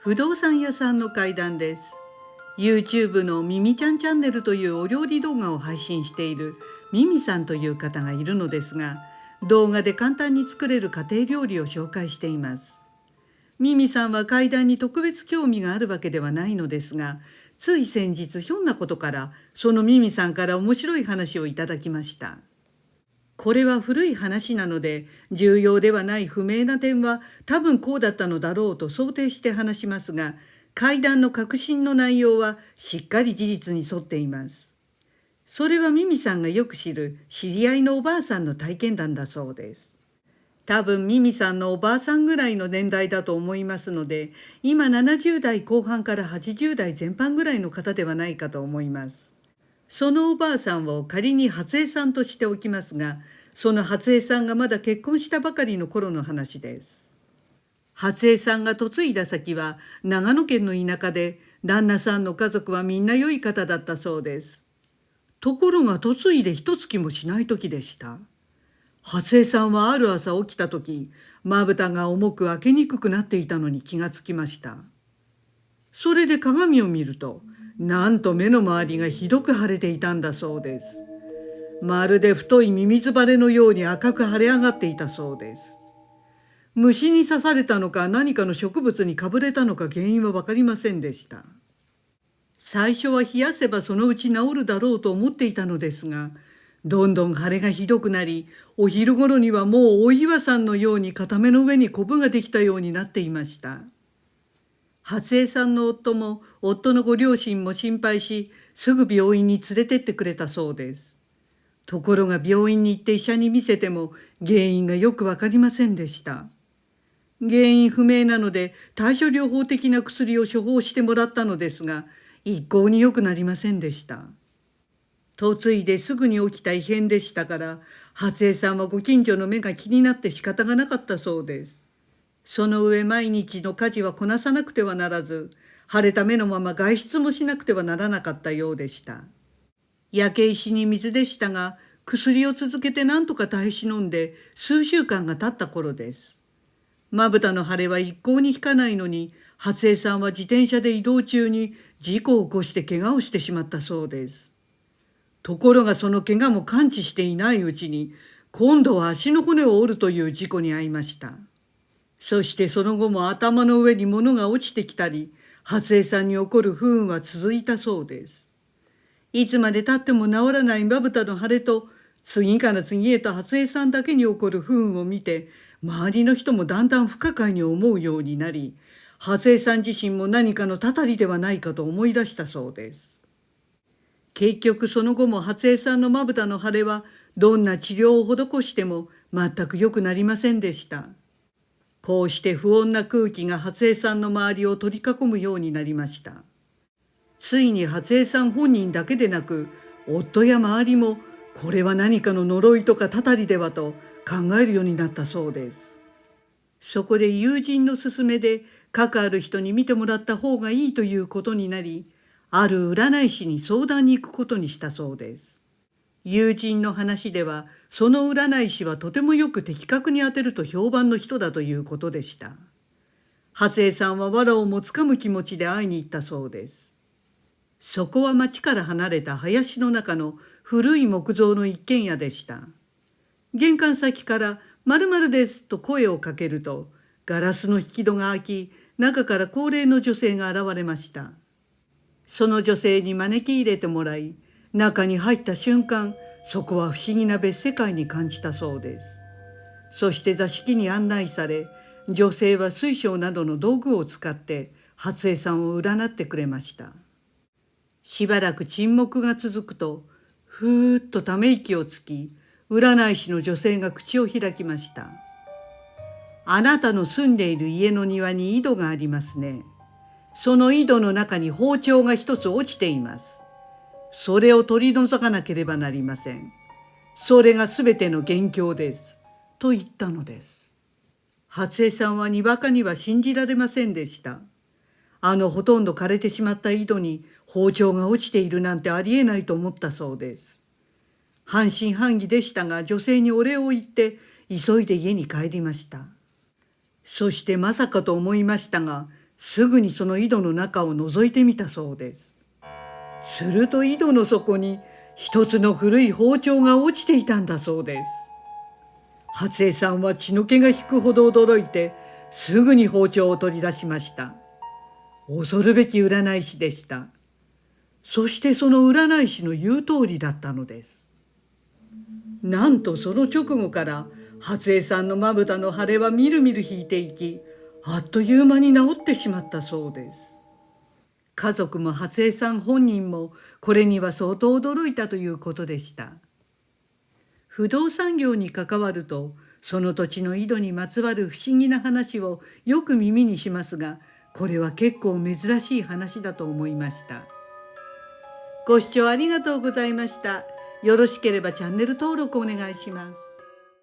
不動産屋さんの怪談です。YouTube のミミちゃんチャンネルというお料理動画を配信しているミミさんという方がいるのですが、動画で簡単に作れる家庭料理を紹介しています。ミミさんは怪談に特別興味があるわけではないのですが、つい先日ひょんなことからそのミミさんから面白い話をいただきました。これは古い話なので、重要ではない不明な点は多分こうだったのだろうと想定して話しますが、怪談の核心の内容はしっかり事実に沿っています。それはミミさんがよく知る知り合いのおばあさんの体験談だそうです。多分ミミさんのおばあさんぐらいの年代だと思いますので、今70代後半から80代前半ぐらいの方ではないかと思います。そのおばあさんを仮に初江さんとしておきますが、その初江さんがまだ結婚したばかりの頃の話です。初江さんが嫁いだ先は長野県の田舎で、旦那さんの家族はみんな良い方だったそうです。ところが嫁いで一月もしない時でした。初江さんはある朝起きた時、まぶたが重く開けにくくなっていたのに気がつきました。それで鏡を見ると、なんと目の周りがひどく腫れていたんだそうです。まるで太いミミズバレのように赤く腫れ上がっていたそうです。虫に刺されたのか何かの植物にかぶれたのか原因は分かりませんでした。最初は冷やせばそのうち治るだろうと思っていたのですが、どんどん腫れがひどくなり、お昼頃にはもうお岩さんのように片目の上にコブができたようになっていました。初江さんの夫も夫のご両親も心配し、すぐ病院に連れてってくれたそうです。ところが病院に行って医者に見せても原因がよく分かりませんでした。原因不明なので対処療法的な薬を処方してもらったのですが、一向に良くなりませんでした。嫁いですぐに起きた異変でしたから、初江さんはご近所の目が気になって仕方がなかったそうです。その上毎日の家事はこなさなくてはならず、腫れた目のまま外出もしなくてはならなかったようでした。焼け石に水でしたが、薬を続けて何とか耐え忍んで数週間が経った頃です。まぶたの腫れは一向に引かないのに、初江さんは自転車で移動中に事故を起こして怪我をしてしまったそうです。ところがその怪我も完治していないうちに、今度は足の骨を折るという事故に遭いました。そしてその後も頭の上に物が落ちてきたり、初江さんに起こる不運は続いたそうです。いつまでたっても治らないまぶたの腫れと、次から次へと初江さんだけに起こる不運を見て、周りの人もだんだん不可解に思うようになり、初江さん自身も何かのたたりではないかと思い出したそうです。結局その後も初江さんのまぶたの腫れはどんな治療を施しても全く良くなりませんでした。こうして不穏な空気が初江さんの周りを取り囲むようになりました。ついに初江さん本人だけでなく、夫や周りもこれは何かの呪いとかたたりではと考えるようになったそうです。そこで友人の勧めで、関わる人に見てもらった方がいいということになり、ある占い師に相談に行くことにしたそうです。友人の話では、その占い師はとてもよく的確に当てると評判の人だということでした。初江さんは藁をもつかむ気持ちで会いに行ったそうです。そこは町から離れた林の中の古い木造の一軒家でした。玄関先から〇〇ですと声をかけると、ガラスの引き戸が開き、中から高齢の女性が現れました。その女性に招き入れてもらい、中に入った瞬間、そこは不思議な別世界に感じたそうです。そして座敷に案内され、女性は水晶などの道具を使って初江さんを占ってくれました。しばらく沈黙が続くと、ふーっとため息をつき、占い師の女性が口を開きました。あなたの住んでいる家の庭に井戸がありますね。その井戸の中に包丁が一つ落ちています。それを取り除かなければなりません。それがすべての元凶です。と言ったのです。初江さんはにわかには信じられませんでした。ほとんど枯れてしまった井戸に包丁が落ちているなんてありえないと思ったそうです。半信半疑でしたが、女性にお礼を言って急いで家に帰りました。そしてまさかと思いましたが、すぐにその井戸の中を覗いてみたそうです。すると井戸の底に一つの古い包丁が落ちていたんだそうです。初江さんは血の気が引くほど驚いて、すぐに包丁を取り出しました。恐るべき占い師でした。そしてその占い師の言う通りだったのです。なんとその直後から初江さんのまぶたの腫れはみるみる引いていき、あっという間に治ってしまったそうです。家族も初江さん本人もこれには相当驚いたということでした。不動産業に関わると、その土地の井戸にまつわる不思議な話をよく耳にしますが、これは結構珍しい話だと思いました。ご視聴ありがとうございました。よろしければチャンネル登録お願いします。